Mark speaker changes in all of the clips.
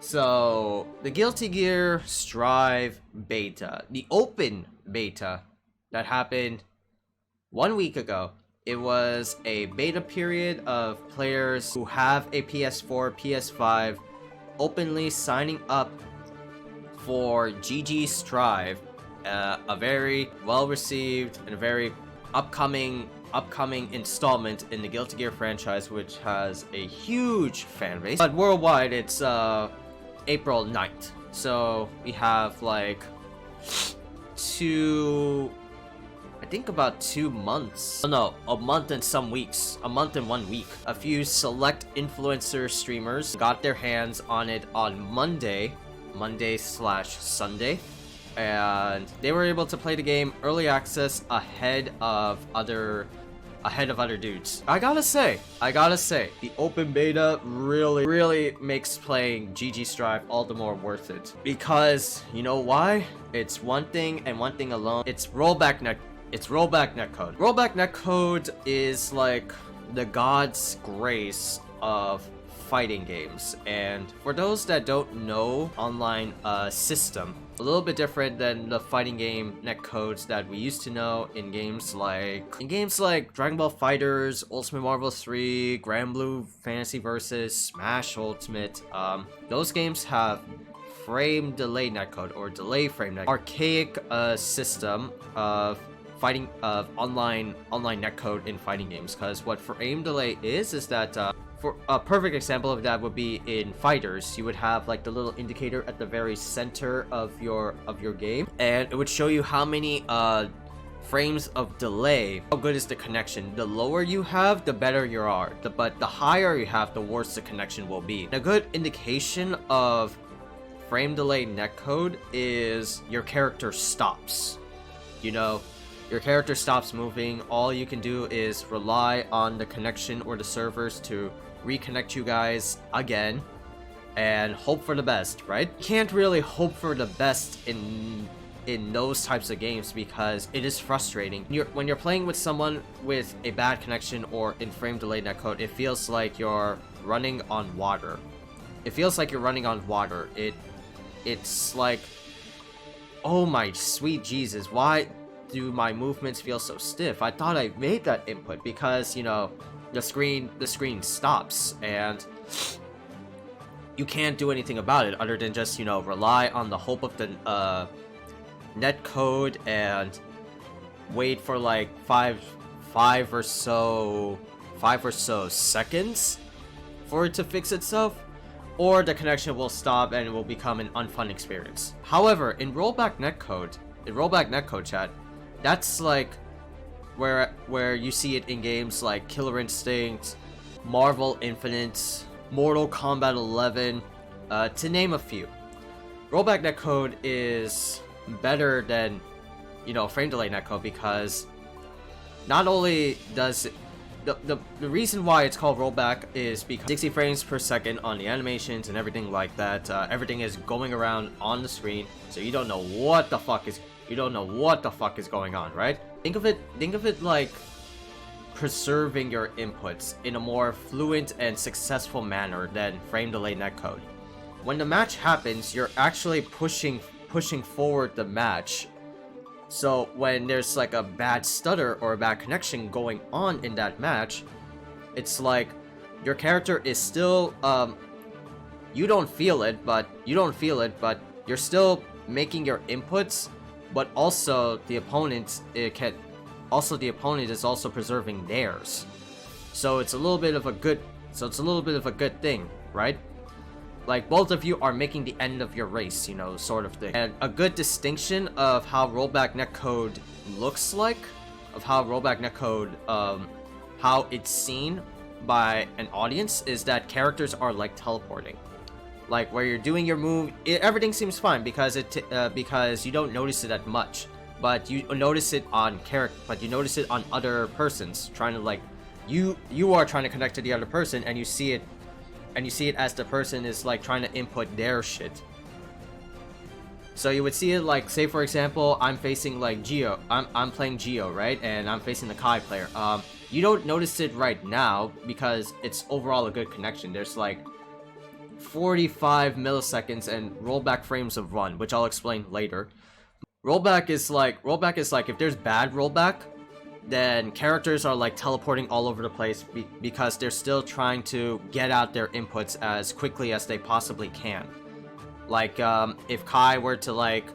Speaker 1: So, the Guilty Gear Strive beta, the open beta that happened 1 week ago. It was a beta period of players who have a PS4, PS5 openly signing up for GG Strive, a very well received and a very upcoming installment in the Guilty Gear franchise, which has a huge fan base. But worldwide, it's April 9th. So we have like I think about 2 months. Oh, no, a month and some weeks. A month and 1 week. A few select influencer streamers got their hands on it on Monday/Sunday. And they were able to play the game early access ahead of other dudes. I gotta say, the open beta really makes playing GG Strive all the more worth it. Because, you know why? It's one thing and one thing alone. It's rollback netcode. Rollback netcode is like the god's grace of fighting games. And for those that don't know online system, a little bit different than the fighting game netcodes that we used to know in games like Dragon Ball FighterZ, Ultimate Marvel 3, Grand Blue Fantasy Versus, Smash Ultimate. Those games have frame delay netcode or delay frame netcode, archaic system of online netcode in fighting games. Because what frame delay is that for a perfect example of that would be in FighterZ. You would have like the little indicator at the very center of your game, and it would show you how many frames of delay, how good is the connection. The lower you have, the better you are. But the higher you have, the worse the connection will be. A good indication of frame delay netcode is your character stops. You know, your character stops moving. All you can do is rely on the connection or the servers to reconnect you guys again and hope for the best, right? You can't really hope for the best in those types of games because it is frustrating. When you're playing with someone with a bad connection or in frame delay netcode, it feels like you're running on water. It's like, oh my sweet Jesus, why do my movements feel so stiff? I thought I made that input, because, you know, the screen stops and you can't do anything about it other than just, you know, rely on the hope of the netcode and wait for like five or so seconds for it to fix itself, or the connection will stop and it will become an unfun experience. However, in rollback netcode chat, that's like where you see it in games like Killer Instinct, Marvel Infinite, Mortal Kombat 11, to name a few. Rollback netcode is better than, you know, frame delay netcode, because not only does it, the reason why it's called rollback is because 60 frames per second on the animations and everything like that. Everything is going around on the screen, so you don't know what the fuck is going on, right? Think of it like preserving your inputs in a more fluent and successful manner than frame delay netcode. When the match happens, you're actually pushing forward the match. So when there's like a bad stutter or a bad connection going on in that match, it's like your character is still you don't feel it, but you're still making your inputs, but also the opponent is also preserving theirs. So it's a little bit of a good thing, right? Like both of you are making the end of your race, you know, sort of thing. And a good distinction of how rollback netcode looks like, how it's seen by an audience, is that characters are like teleporting. Like where you're doing your move, everything seems fine because you don't notice it that much, but you notice it on other persons trying to, like, you are trying to connect to the other person, and you see it as the person is like trying to input their shit. So you would see it like, say for example, I'm facing like Geo, I'm playing Geo, right, and I'm facing the Kai player. You don't notice it right now because it's overall a good connection. There's like 45 milliseconds and rollback frames of run, which I'll explain later. Rollback is like if there's bad rollback, then characters are like teleporting all over the place because they're still trying to get out their inputs as quickly as they possibly can. Like if Kai were to like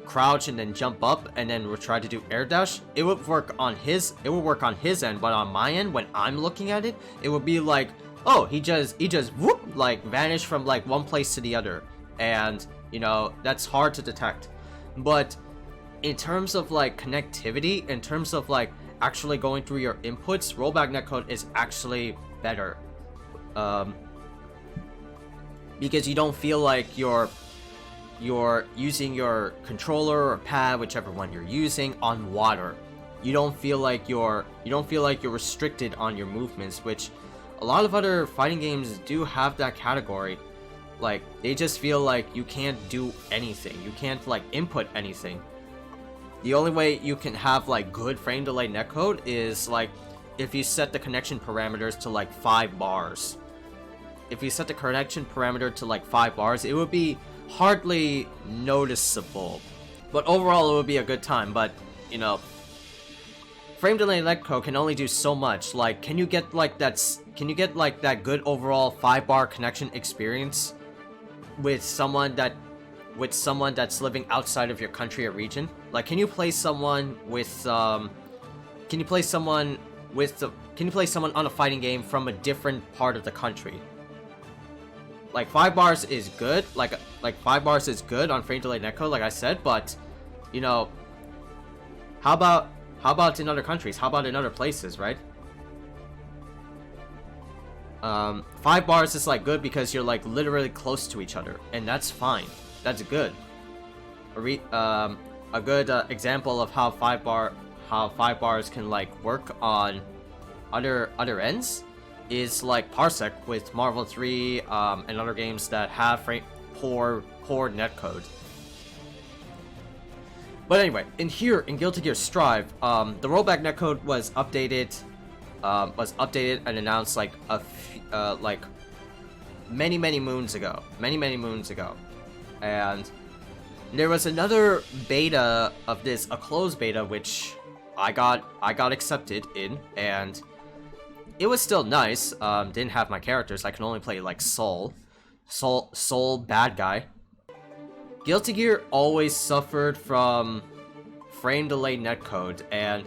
Speaker 1: crouch and then jump up and then would try to do air dash, it would work on his end, but on my end when I'm looking at it, it would be like, oh, he just whoop, like vanished from like one place to the other, and you know, that's hard to detect. But in terms of like connectivity, in terms of like actually going through your inputs, rollback netcode is actually better, because you don't feel like you're using your controller or pad, whichever one you're using, on water. You don't feel like you're restricted on your movements, which a lot of other fighting games do have that category. Like, they just feel like you can't do anything. You can't like input anything. The only way you can have like good frame delay netcode is like if you set the connection parameters to like 5 bars. If you set the connection parameter to like 5 bars, it would be hardly noticeable, but overall it would be a good time. But you know, frame delay netcode can only do so much. Like, can you get like that good overall 5-bar connection experience with someone that's living outside of your country or region? Like, can you play someone on a fighting game from a different part of the country? Like 5 bars is good, like 5 bars is good on frame delay netcode, like I said, but you know, how about in other countries? How about in other places, right? 5 bars is like good because you're like literally close to each other, and that's fine. That's good. A good example of how 5 bars can like work on other ends is like Parsec with Marvel 3 and other games that have poor netcode. But anyway, in Guilty Gear Strive, the rollback netcode was updated and announced like many moons ago, and there was another beta of this, a closed beta, which I got accepted in, and it was still nice. Didn't have my characters. I can only play like Soul bad guy. Guilty Gear always suffered from frame delay netcode, and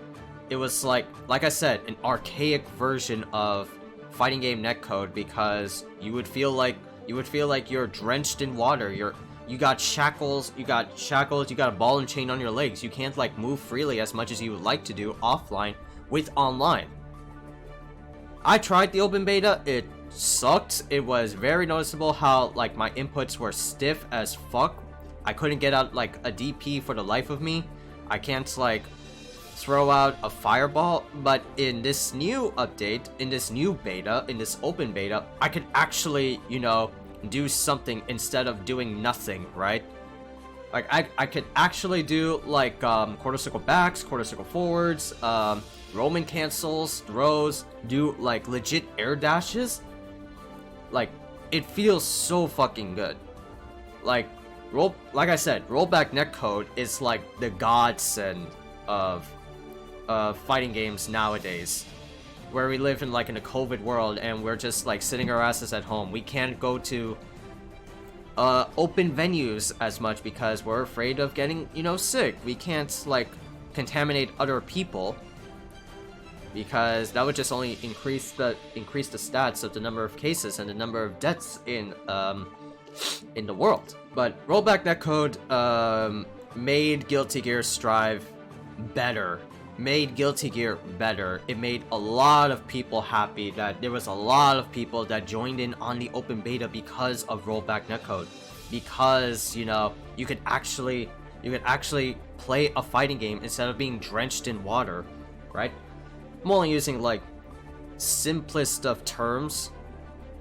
Speaker 1: it was like I said, an archaic version of fighting game netcode, because you would feel like you're drenched in water. You got shackles, you got a ball and chain on your legs. You can't like move freely as much as you would like to do offline with online. I tried the open beta, it sucked. It was very noticeable how like my inputs were stiff as fuck. I couldn't get out like a DP for the life of me. I can't like throw out a fireball. But in this new update, in this new beta, in this open beta, I could actually, you know, do something instead of doing nothing, right? Like I could actually do like quarter circle backs, quarter circle forwards, Roman cancels, throws, do like legit air dashes. Like, it feels so fucking good. Like I said, rollback netcode is like the godsend of fighting games nowadays, where we live in like in a COVID world and we're just like sitting our asses at home. We can't go to open venues as much because we're afraid of getting, you know, sick. We can't like contaminate other people, because that would just only increase the stats of the number of cases and the number of deaths in the world. But rollback netcode made Guilty Gear Strive better. It made a lot of people happy. That there was a lot of people that joined in on the open beta because of rollback netcode, because you know, you could actually play a fighting game instead of being drenched in water, right? I'm only using like simplest of terms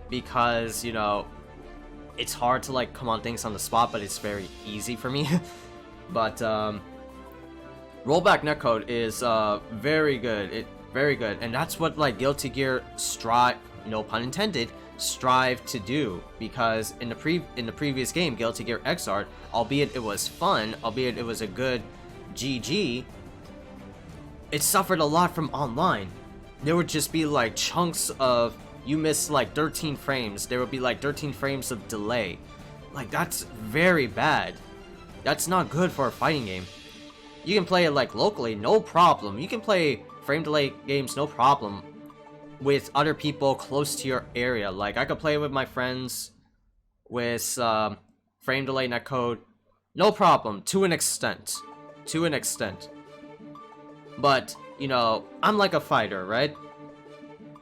Speaker 1: because, you know, it's hard to like come on things on the spot, but it's very easy for me. But rollback netcode is very good. Very good, and that's what like Guilty Gear Strive, no pun intended, strive to do, because in the previous game, Guilty Gear Xrd, albeit it was fun, albeit it was a good GG, it suffered a lot from online. There would just be like chunks of, you miss like 13 frames, there would be like 13 frames of delay. Like, that's very bad. That's not good for a fighting game. You can play it like locally, no problem. You can play frame delay games, no problem, with other people close to your area. Like, I could play with my friends with frame delay netcode, no problem, to an extent. To an extent. But, you know, I'm like a fighter, right?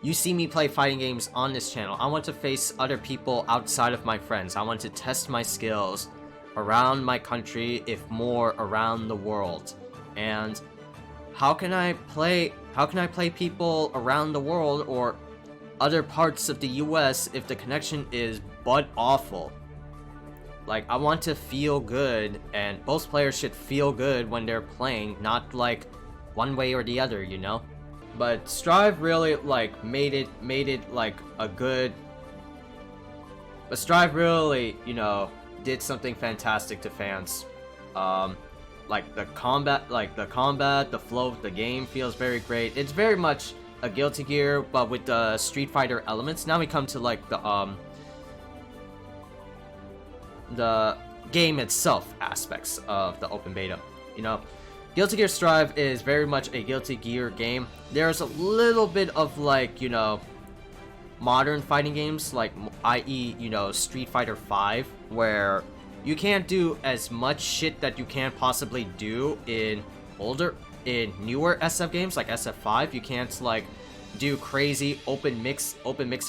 Speaker 1: You see me play fighting games on this channel. I want to face other people outside of my friends. I want to test my skills around my country, if more around the world. And how can I play people around the world or other parts of the US if the connection is butt awful? Like, I want to feel good, and both players should feel good when they're playing, not like one way or the other, you know? But Strive really like made it like a good, but Strive really, you know, did something fantastic to fans. Like the combat, the flow of the game feels very great. It's very much a Guilty Gear, but with the Street Fighter elements. Now we come to like the game itself aspects of the open beta. You know, Guilty Gear Strive is very much a Guilty Gear game. There's a little bit of like, you know, modern fighting games, like i.e., you know, Street Fighter 5, where you can't do as much shit that you can possibly do in newer SF games like SF5. You can't like do crazy open mix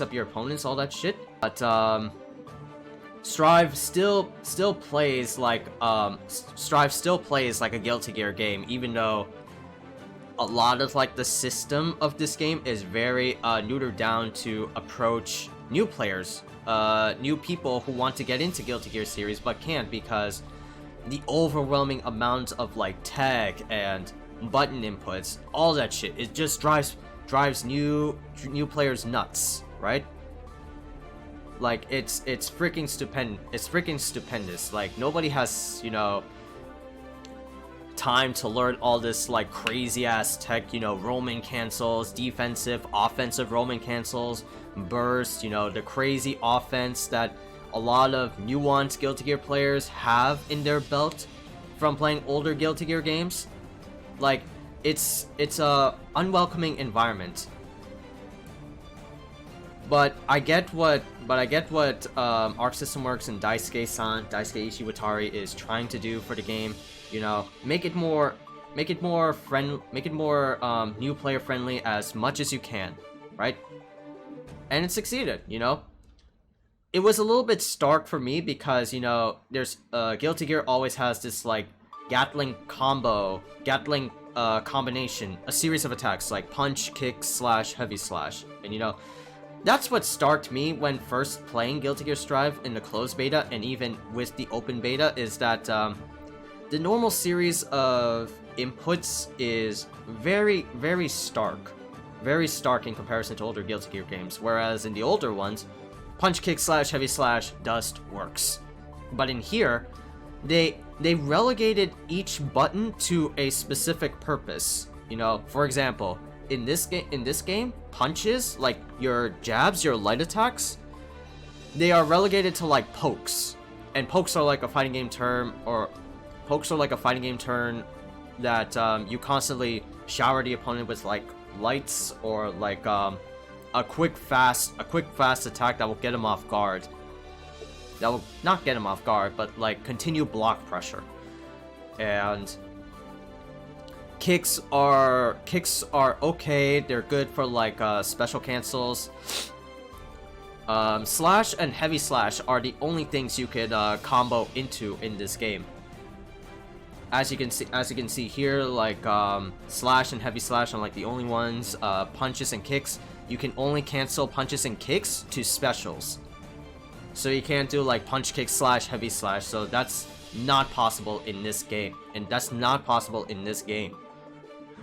Speaker 1: up your opponents, all that shit. But Strive still plays like a Guilty Gear game, even though a lot of like the system of this game is very neutered down to approach new players, new people who want to get into Guilty Gear series but can't because the overwhelming amount of like tag and button inputs, all that shit, it just drives new players nuts, right? Like, it's freaking stupendous. Like, nobody has, you know, time to learn all this like crazy ass tech, you know, roaming cancels, defensive, offensive roaming cancels, burst, you know, the crazy offense that a lot of nuanced Guilty Gear players have in their belt from playing older Guilty Gear games. Like, it's a unwelcoming environment. But I get what Arc System Works and Daisuke Ishiwatari is trying to do for the game. You know, make it more new player friendly as much as you can, right? And it succeeded, you know. It was a little bit stark for me because, you know, there's Guilty Gear always has this like Gatling combination, a series of attacks like punch, kick, slash, heavy slash, and you know, that's what starked me when first playing Guilty Gear Strive in the closed beta and even with the open beta, is that the normal series of inputs is very stark in comparison to older Guilty Gear games, whereas in the older ones, punch, kick, slash, heavy slash, dust works. But in here, they relegated each button to a specific purpose. You know, for example, in this game, punches, like your jabs, your light attacks, they are relegated to like pokes. And pokes are like a fighting game term, that you constantly shower the opponent with like lights or like a quick fast attack that will get him off guard. That will not get him off guard, but like continue block pressure. And kicks are okay. They're good for like special cancels. Slash and heavy slash are the only things you could combo into in this game. As you can see here, like slash and heavy slash are like the only ones. Punches and kicks, you can only cancel punches and kicks to specials. So you can't do like punch, kick, slash, heavy slash. So that's not possible in this game,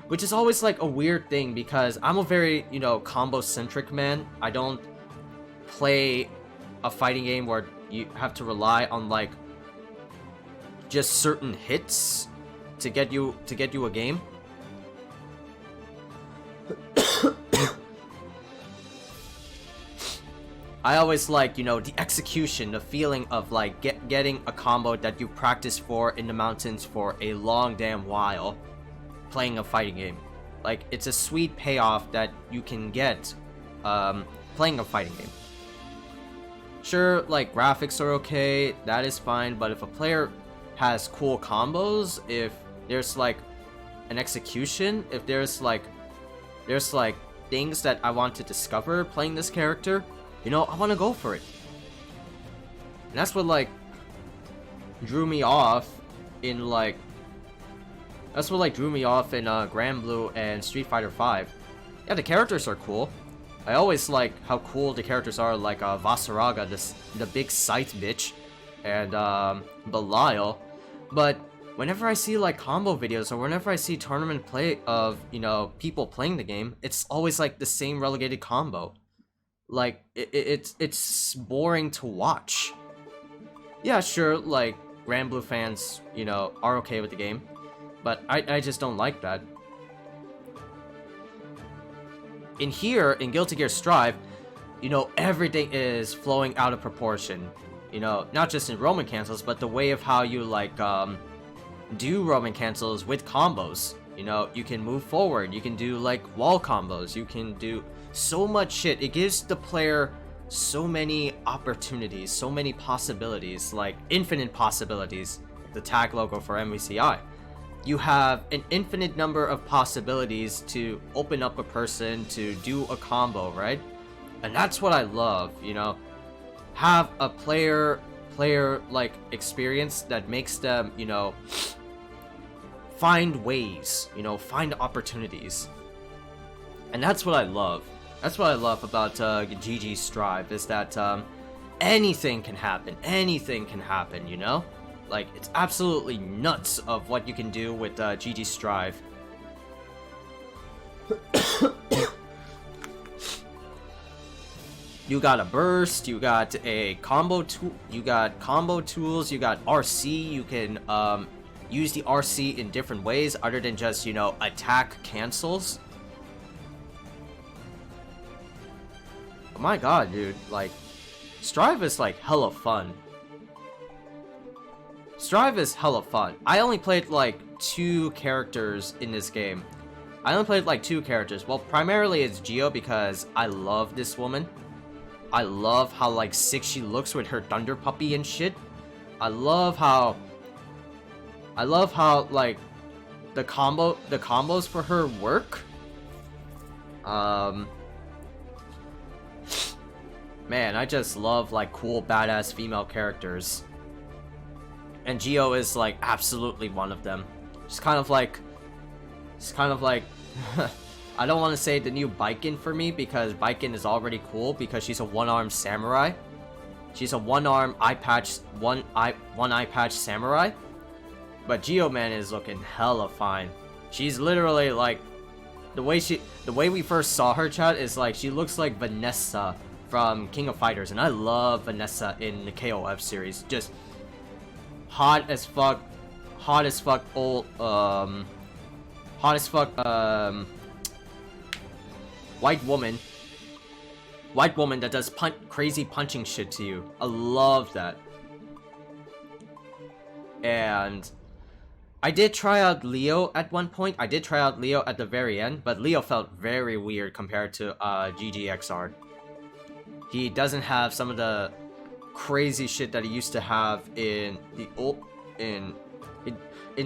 Speaker 1: which is always like a weird thing because I'm a very, you know, combo centric man. I don't play a fighting game where you have to rely on like just certain hits to get you a game. I always like, you know, the execution, the feeling of like getting a combo that you practiced for in the mountains for a long damn while playing a fighting game. Like, it's a sweet payoff that you can get playing a fighting game. Sure, like, graphics are okay, that is fine, but if a player has cool combos, if there's like an execution, if there's like things that I want to discover playing this character, you know, I want to go for it. And that's what like drew me off in like Grand Blue and Street Fighter V. Yeah, the characters are cool. I always like how cool the characters are, like Vasaraga, the big scythe bitch, and Belial. But whenever I see like combo videos, or whenever I see tournament play of, you know, people playing the game, it's always like the same relegated combo. Like, it's boring to watch. Yeah, sure, like, Grand Blue fans, you know, are okay with the game, but I just don't like that. In here, in Guilty Gear Strive, you know, everything is flowing out of proportion. You know, not just in Roman cancels, but the way of how you, like, do Roman cancels with combos. You know, you can move forward, you can do, like, wall combos, you can do so much shit. It gives the player so many opportunities, so many possibilities, like infinite possibilities. The tag logo for MVCI. You have an infinite number of possibilities to open up a person to do a combo, right? And that's what I love, you know. Have a player like experience that makes them, you know, find ways, you know, find opportunities. And that's what I love. That's what I love about GG Strive, is that anything can happen. Anything can happen, you know? Like, it's absolutely nuts of what you can do with GG Strive. You got a burst, you got a combo tool, you got combo tools, you got RC, you can use the RC in different ways other than just, you know, attack cancels. Oh my god, dude, like, Strive is like hella fun. Strive is hella fun. I only played like 2 characters in this game. I only played like 2 characters. Well, primarily it's Geo because I love this woman. I love how like sick she looks with her thunder puppy and shit. I love how like the combos for her work. Man, I just love like cool badass female characters. And Geo is like absolutely one of them. It's kind of like I don't want to say the new Baiken for me, because Baiken is already cool because she's a one-armed samurai. She's a one-arm eye patch samurai. But Geo, man, is looking hella fine. She's literally like the way we first saw her, chat, is like she looks like Vanessa from King of Fighters, and I love Vanessa in the KOF series. Just hot as fuck old hot as fuck white woman that does crazy punching shit to you. I love that. And I did try out Leo at one point. I did try out Leo at the very end, but Leo felt very weird compared to GGXR. He doesn't have some of the crazy shit that he used to have in the old in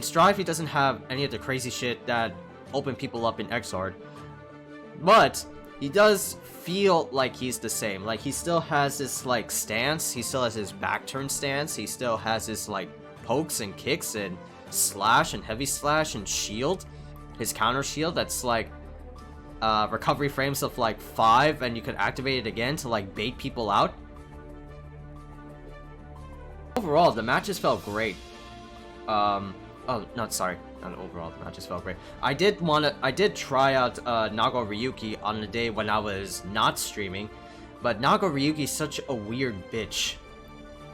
Speaker 1: Strive. He doesn't have any of the crazy shit that opened people up in XR. But he does feel like he's the same. Like, he still has this like stance. He still has his back turn stance. He still has his like pokes and kicks and slash and heavy slash and shield. His counter shield that's like recovery frames of like 5, and you can activate it again to like bait people out. Overall, the matches felt great. Oh, not overall, the matches felt great. I did try out Nago Ryuki on the day when I was not streaming. But Nago Ryugi's such a weird bitch.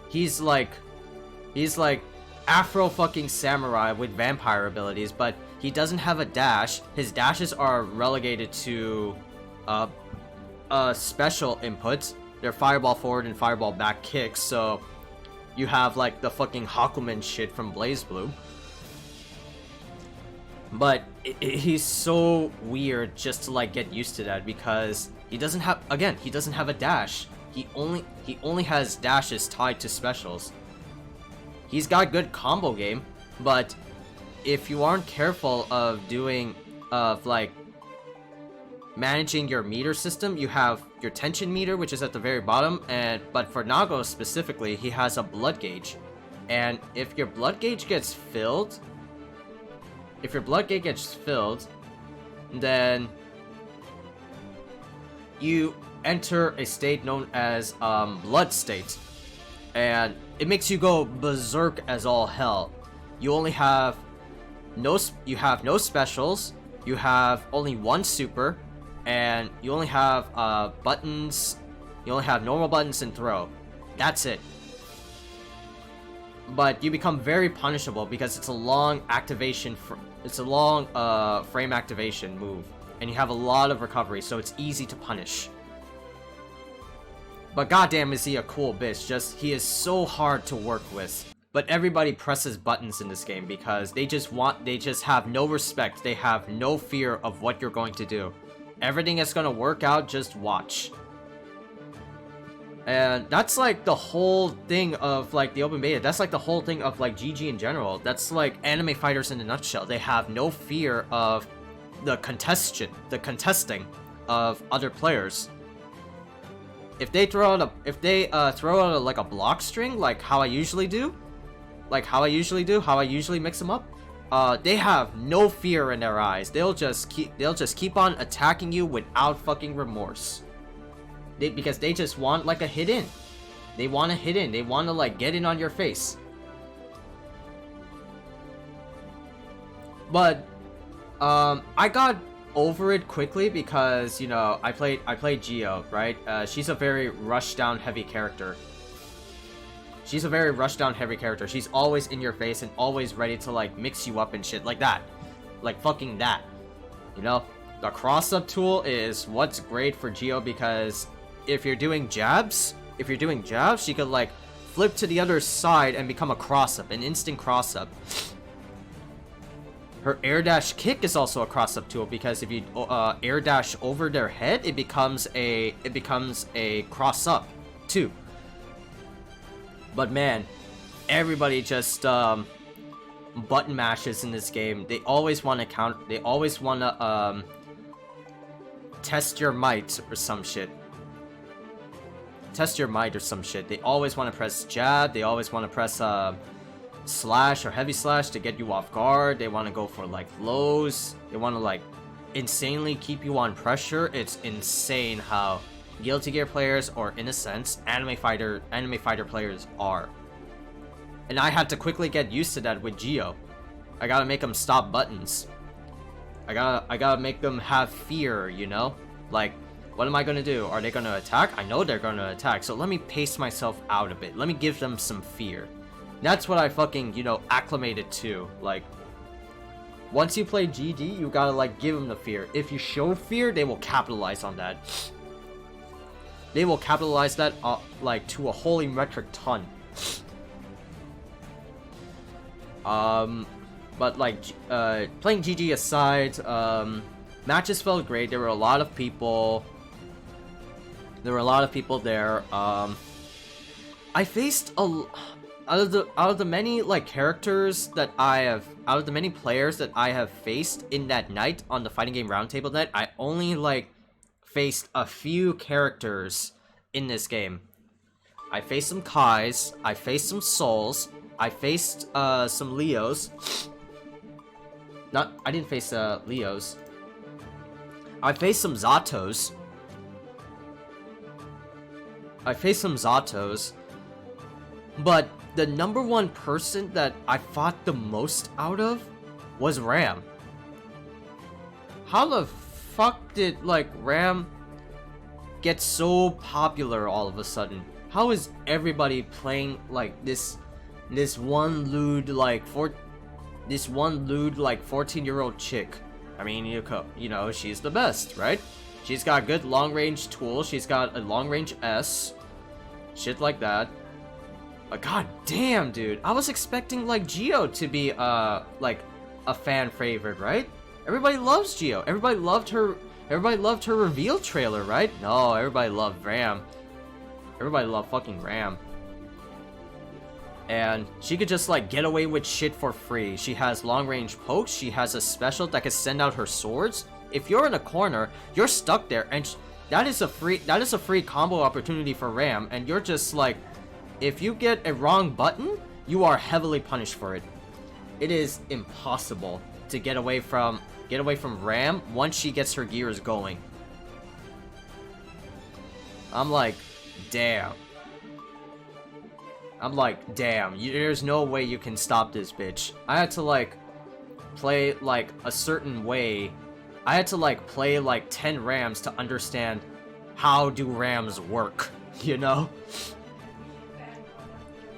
Speaker 1: He's like Afro fucking samurai with vampire abilities, but he doesn't have a dash. His dashes are relegated to special inputs. They're fireball forward and fireball back kicks, so you have like the fucking Hakumen shit from BlazBlue. But he's so weird just to like get used to that, because he doesn't have, again, he doesn't have a dash. He only has dashes tied to specials. He's got good combo game, but if you aren't careful of like managing your meter system, you have your tension meter, which is at the very bottom, but for Nago specifically, he has a blood gauge. And if your blood gauge gets filled, then you enter a state known as blood state, and it makes you go berserk as all hell. You only have no specials, you have only one super, and you only have buttons. You only have normal buttons and throw. That's it. But you become very punishable because it's a long activation. It's a long frame activation move, and you have a lot of recovery, so it's easy to punish. But goddamn, is he a cool bitch? He is so hard to work with. But everybody presses buttons in this game because they just have no respect. They have no fear of what you're going to do. Everything is gonna work out, just watch. And that's like the whole thing of like the open beta. That's like the whole thing of like GG in general. That's like anime fighters in a nutshell. They have no fear of the contesting of other players. If they throw out like a block string, like how I usually mix them up, they have no fear in their eyes. They'll just keep on attacking you without fucking remorse. Because they just want like a hit in. They want to hit in. They want to like get in on your face. But I got over it quickly because, you know, I played Geo, right? She's a very rushdown heavy character. She's always in your face and always ready to like mix you up and shit like that. Like fucking that. You know? The cross-up tool is what's great for Geo, because if you're doing jabs, she could like flip to the other side and become a cross-up, an instant cross-up. Her air dash kick is also a cross-up tool, because if you air dash over their head, it becomes a cross-up too. But man, everybody just button mashes in this game. They always want to count. They always want to test your might or some shit. They always want to press jab. They always want to press slash or heavy slash to get you off guard. They want to go for like lows. They want to like insanely keep you on pressure. It's insane how Guilty Gear players, or in a sense, anime fighter players are. And I had to quickly get used to that with Geo. I gotta make them stop buttons. I gotta make them have fear, you know? Like, what am I gonna do? Are they gonna attack? I know they're gonna attack, so let me pace myself out a bit. Let me give them some fear. That's what I fucking, you know, acclimated to. Like, once you play GD, you gotta like give them the fear. If you show fear, they will capitalize on that. They will capitalize that like to a holy metric ton. But like playing GG aside, matches felt great. There were a lot of people. There. I faced out of the many like characters that out of the many players that I have faced in that night on the fighting game roundtable night, I only like faced a few characters in this game. I faced some Kais, I faced some Souls, I faced some Leos. I didn't face Leos. I faced some Zatos. But the number one person that I fought the most out of was Ram. How the fuck did like Ram get so popular all of a sudden? How is everybody playing like this one lewd like 14-year-old chick? I mean, you know, she's the best, right? She's got good long-range tools. She's got a long-range S. Shit like that. But god damn, dude. I was expecting, like, Geo to be, like, a fan favorite, right? Everybody loves Geo. Everybody loved her reveal trailer, right? No, everybody loved Ram. Everybody loved fucking Ram. And she could just, like, get away with shit for free. She has long-range pokes. She has a special that can send out her swords. If you're in a corner, you're stuck there, and that is a free combo opportunity for Ram, and you're just like, if you get a wrong button, you are heavily punished for it. It is impossible to get away from Ram once she gets her gears going. I'm like, damn. There's no way you can stop this bitch. I had to, like, play, like, a certain way. I had to, like, play, like, 10 Rams to understand how do Rams work, you know?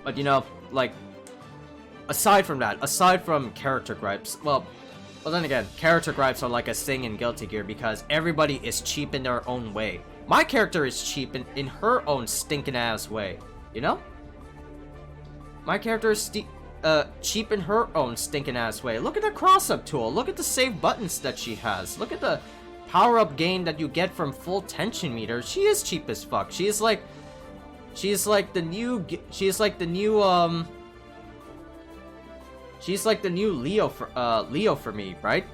Speaker 1: But, you know, like, aside from character gripes, well, then again, character gripes are like a thing in Guilty Gear because everybody is cheap in their own way. My character is cheap in her own stinking ass way, you know? My character is cheap in her own stinking ass way. Look at the cross-up tool. Look at the save buttons that she has. Look at the power-up gain that you get from full tension meter. She is cheap as fuck. She's like the new Leo for me, right?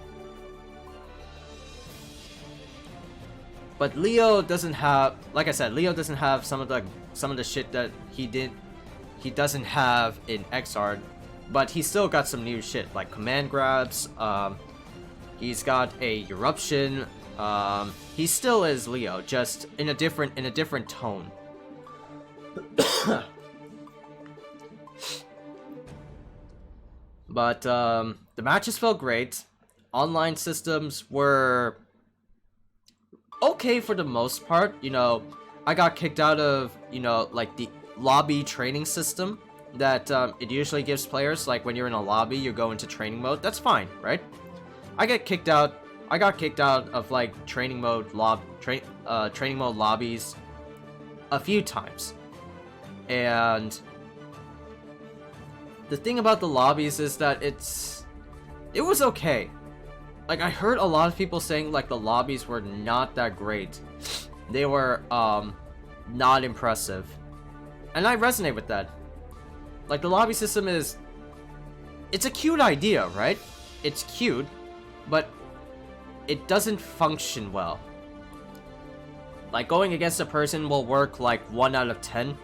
Speaker 1: But Leo doesn't have, like I said, Leo doesn't have some of the shit that he doesn't have in XR, but he's still got some new shit like command grabs. He's got a eruption. He still is Leo, just in a different tone. But the matches felt great. Online systems were okay for the most part. You know, I got kicked out of, you know, like the lobby training system that it usually gives players. Like when you're in a lobby, you go into training mode. That's fine, right? I got kicked out of like training mode lobbies a few times. And the thing about the lobbies is that it was okay. Like, I heard a lot of people saying like the lobbies were not that great. They were not impressive. And I resonate with that. Like, the lobby system it's a cute idea, right? It's cute, but it doesn't function well. Like, going against a person will work like 1 out of 10.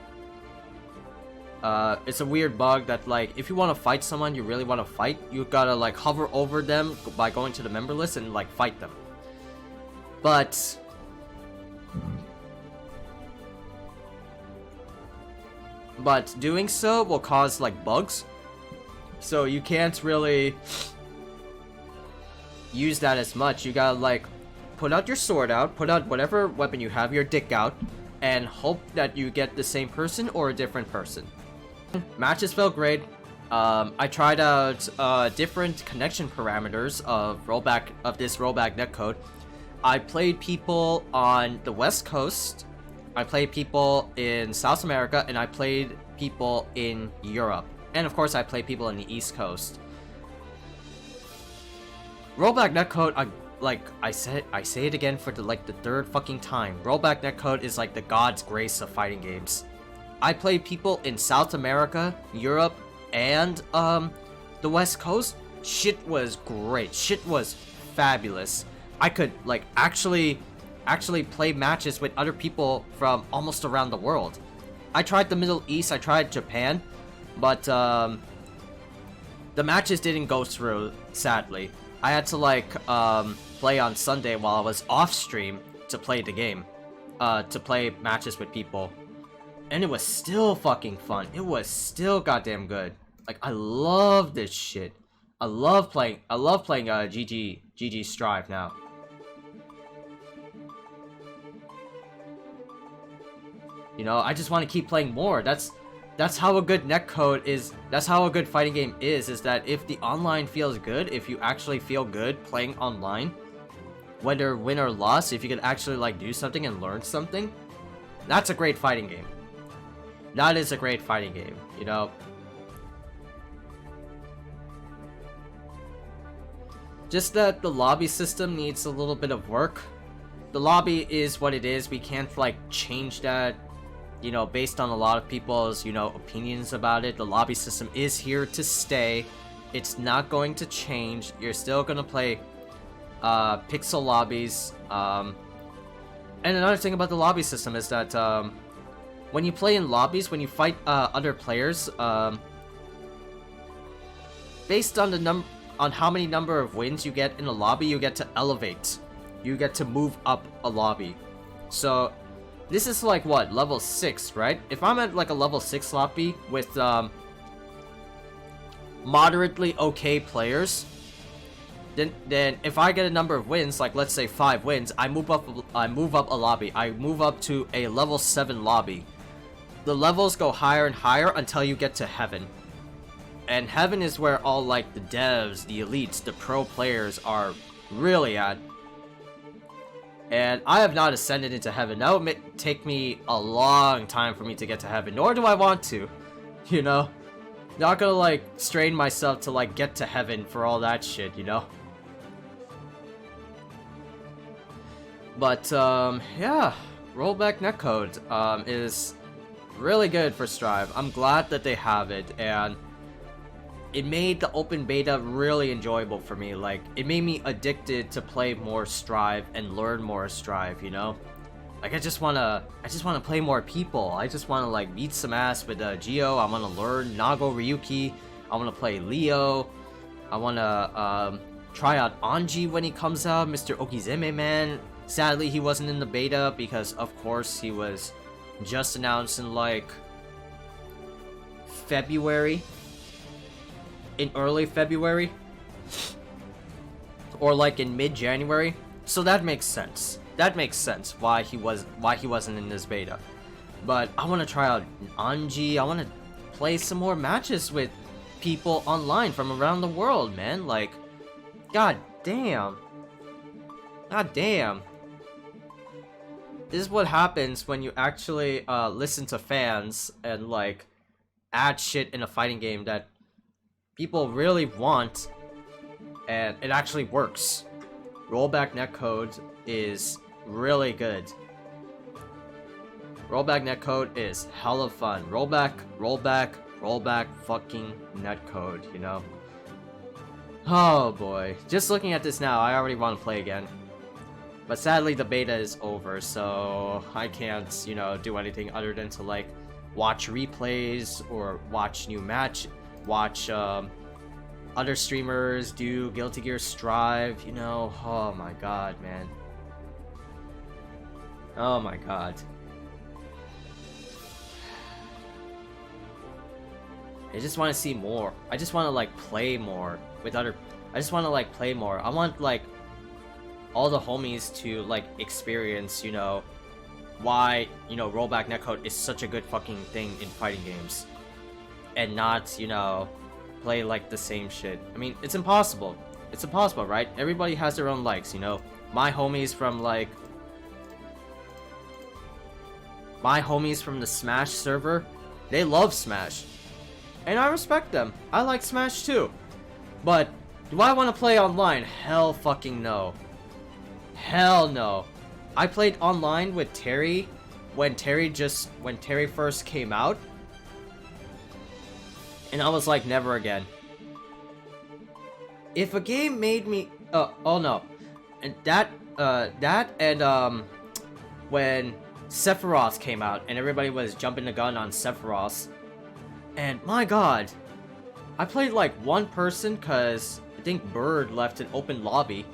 Speaker 1: It's a weird bug that, like, if you want to fight someone you really want to fight, you gotta, like, hover over them by going to the member list and, like, fight them. But doing so will cause, like, bugs. So you can't really use that as much. You gotta, like, put out your sword out, put out whatever weapon you have, your dick out, and hope that you get the same person or a different person. Matches felt great. I tried out different connection parameters of this rollback netcode. I played people on the West Coast, I played people in South America, and I played people in Europe. And of course I played people on the East Coast. Rollback netcode, I say it again for the third fucking time. Rollback netcode is like the god's grace of fighting games. I played people in South America, Europe, and the West Coast. Shit was great. Shit was fabulous. I could like actually play matches with other people from almost around the world. I tried the Middle East, I tried Japan, but the matches didn't go through, sadly. I had to like play on Sunday while I was off stream to play the game, to play matches with people. And it was still fucking fun. It was still goddamn good. Like, I love this shit. I love playing GG Strive now. You know, I just want to keep playing more. That's how a good netcode is. That's how a good fighting game is that if the online feels good, if you actually feel good playing online, whether win or loss, if you can actually like do something and learn something, that's a great fighting game. That is a great fighting game, you know. Just that the lobby system needs a little bit of work. The lobby is what it is. We can't like change that, you know, based on a lot of people's, you know, opinions about it. The lobby system is here to stay. It's not going to change. You're still gonna play pixel lobbies. And another thing about the lobby system is that when you play in lobbies, when you fight other players, based on the on how many number of wins you get in a lobby, you get to elevate. You get to move up a lobby. So this is like what, level 6, right? If I'm at like a level 6 lobby with moderately okay players, then if I get a number of wins, like let's say 5 wins, I move up a lobby. I move up to a level 7 lobby. The levels go higher and higher until you get to heaven. And heaven is where all like the devs, the elites, the pro players are really at. And I have not ascended into heaven. That would take me a long time for me to get to heaven, nor do I want to, you know? Not gonna like strain myself to like get to heaven for all that shit, you know? But yeah, rollback netcode is really good for Strive. I'm glad that they have it, and it made the open beta really enjoyable for me. Like, it made me addicted to play more Strive and learn more Strive, you know? Like, I just wanna play more people. I just wanna, like, beat some ass with Geo. I wanna learn Nago Ryuki. I wanna play Leo. I wanna, try out Anji when he comes out. Mr. Okizeme, man. Sadly, he wasn't in the beta because, of course, he was just announced in, like, February. In early February, or like in mid-January, so that makes sense. That makes sense why he wasn't in this beta. But I want to try out Anji. I want to play some more matches with people online from around the world, man. Like, god damn, this is what happens when you actually listen to fans and like add shit in a fighting game that people really want, and it actually works. Rollback netcode is really good. Rollback netcode is hella fun. Rollback fucking netcode, you know? Oh boy. Just looking at this now, I already want to play again. But sadly, the beta is over, so I can't, you know, do anything other than to, like, watch replays or watch new watch other streamers do Guilty Gear Strive, you know. Oh my god, man. Oh my god. I just want to see more. I just want to like play more with other. I just want to like play more. I want like all the homies to like experience, you know, why, you know, rollback netcode is such a good fucking thing in fighting games, and not, you know, play like the same shit. I mean, it's impossible. It's impossible, right? Everybody has their own likes, you know. My homies from the Smash server, they love Smash. And I respect them. I like Smash too. But do I want to play online? Hell fucking no. Hell no. I played online with Terry when Terry first came out. And I was like, never again. If a game made me... oh no. And that and when Sephiroth came out and everybody was jumping the gun on Sephiroth. And my god. I played like one person because I think Bird left an open lobby.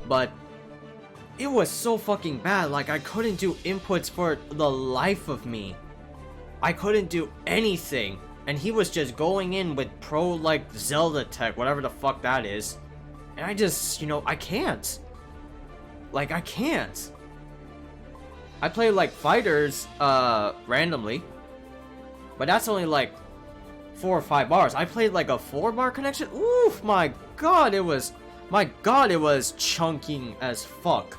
Speaker 1: But it was so fucking bad. Like, I couldn't do inputs for the life of me. I couldn't do anything. And he was just going in with pro, like, Zelda tech, whatever the fuck that is. And I just, you know, I can't. Like, I can't. I play like fighters randomly, but that's only like 4 or 5 bars. I played like a 4-bar connection. Oof, my god, it was chunking as fuck.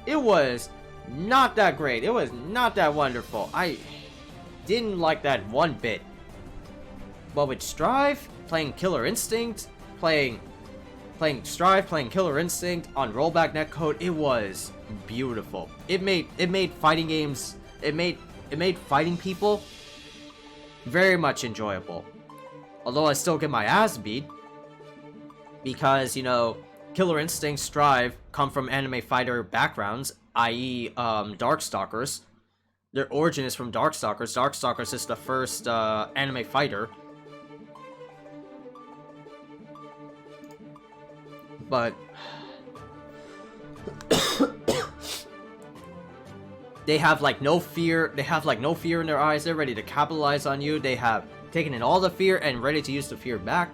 Speaker 1: It was not that great. It was not that wonderful. I didn't like that one bit. But with Strive, playing Killer Instinct, playing Strive, playing Killer Instinct on rollback netcode, it was beautiful. It made fighting games, it made fighting people very much enjoyable. Although I still get my ass beat because, you know, Killer Instinct, Strive come from anime fighter backgrounds, i.e. Darkstalkers. Their origin is from Darkstalkers. Darkstalkers is the first anime fighter. But they have like no fear. They have like no fear in their eyes. They're ready to capitalize on you. They have taken in all the fear and ready to use the fear back.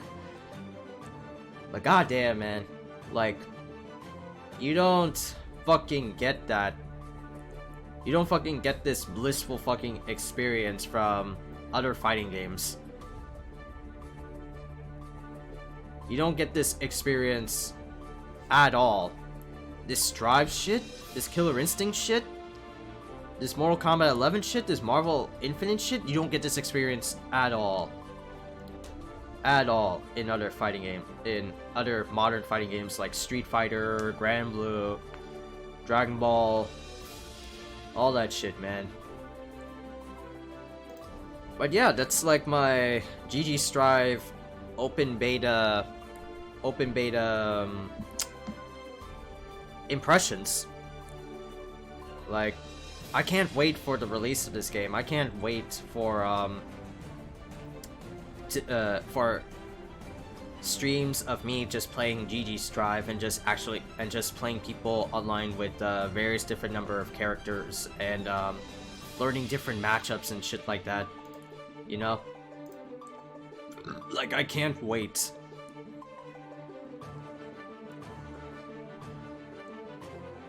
Speaker 1: But goddamn, man, like, you don't fucking get that. You don't fucking get this blissful fucking experience from other fighting games. You don't get this experience at all. This Strive shit, this Killer Instinct shit, this Mortal Kombat 11 shit, this Marvel Infinite shit, you don't get this experience at all. At all in other fighting game, in other modern fighting games like Street Fighter, Grand Blue, Dragon Ball, all that shit, man. But yeah, that's like my GG Strive open beta impressions. Like, I can't wait for the release of this game. I can't wait for streams of me just playing GG Strive and just playing people online with various different number of characters and learning different matchups and shit like that. You know? Like, I can't wait.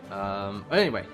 Speaker 1: But anyway,